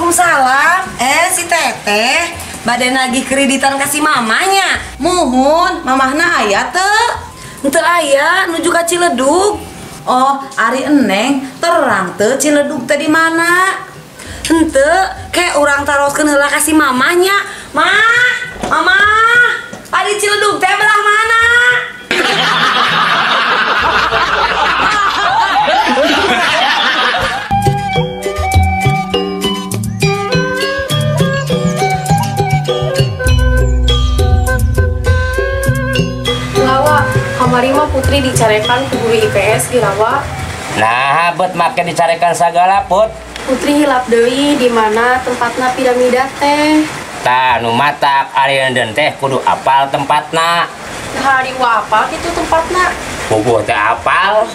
Waalaikumsalam. Si Teteh badan lagi kreditan kasih mamanya. Muhun, mamahna aya teu? Henteu aya nuju ka Ciledug. Oh, ari eneng terang teu Ciledug teh di mana? Henteu, kayak urang taroskeun heula kasih mamanya. Mama, adi Ciledug teh belah mana? Kamari mah Putri dicarekan ke guru IPS Girawa. Nah, bet make dicarekan sagala put. Putri hilap deui di mana tempatna piramida teh. Tah nu matak ari eundeun teh kudu apal tempatna. Hari apal kitu tempatna. Puguh teh apal.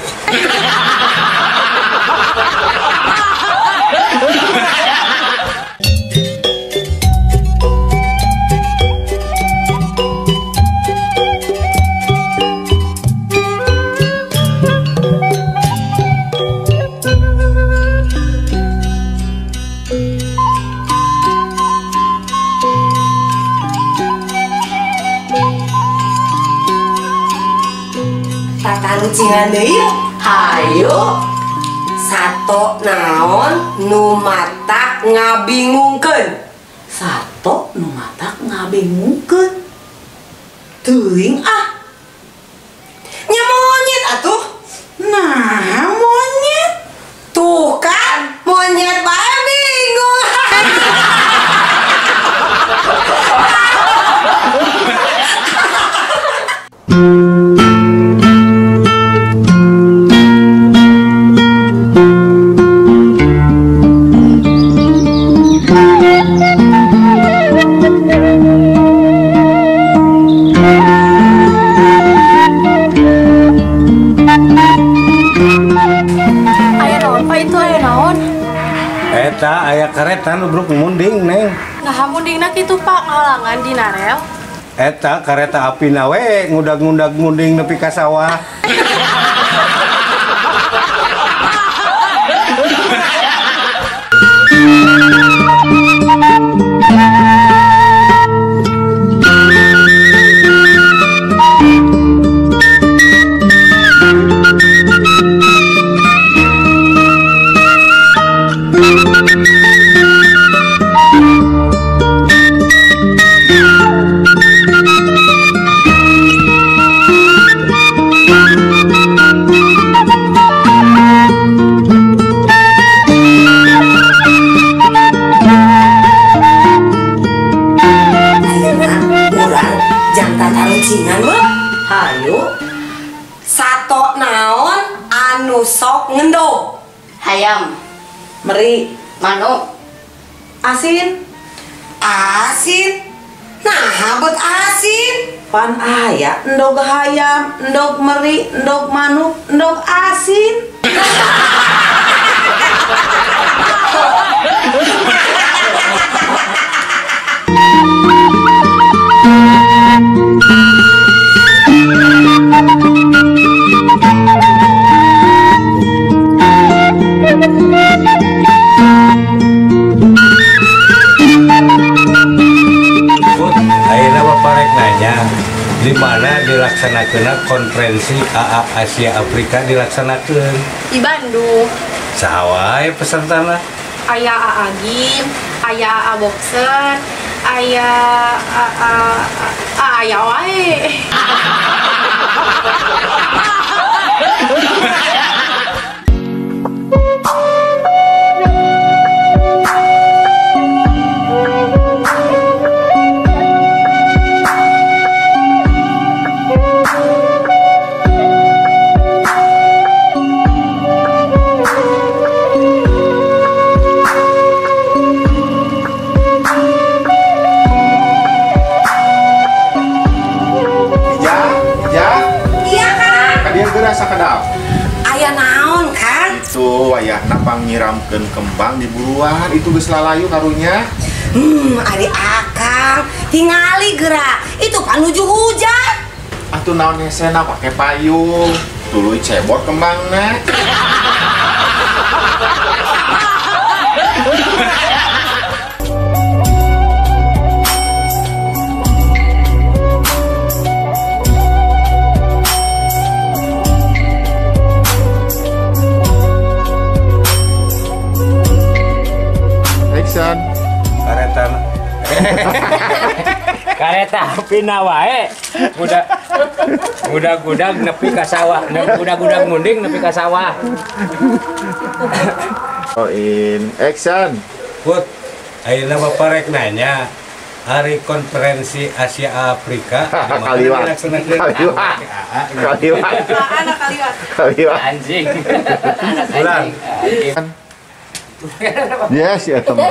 Tatarucingan deui yuk. Hayu. Sato naon nu matak ngabingungkeun. Sato nu matak ngabingungkeun. Teuing ah. Nya monyet atuh. Nah, monyet. Tuh kan, monyet bae bingung. Eta aya kareta nubruk munding neng. Nah mundingna kitu Pak ngalangan di narel. Eta kareta api nawe ngudag-ngudag munding nepi ka sawah. Hayu. Sato naon anu sok ngendog. Hayam, Meri, manuk, asin. Asin. Nah, bet asin. Pan aya endog hayam, endog meri, endog manuk, endog asin. Di mana dilaksanakeun konferensi AA Asia Afrika dilaksanakeun di Bandung. Saha pesertana? Aya AA Gim, aya AA Boxer, aya aya wae. Aya naon kan? Itu wayahna pangiramkeun kembang di buruan itu geus lalayu karunya. Ari akang tingali gerak. Itu panuju hujan. Atuh naon hesena pake payung. Tuluy cebor kembangna. Kareta api nawae gudag nepi ka sawah, gudag munding nepi ka sawah. Oh, action. Put, ayeuna Bapak rek nanya hari konferensi Asia Afrika Kaliwat. Anjing. Ulang. Yes, ya teman.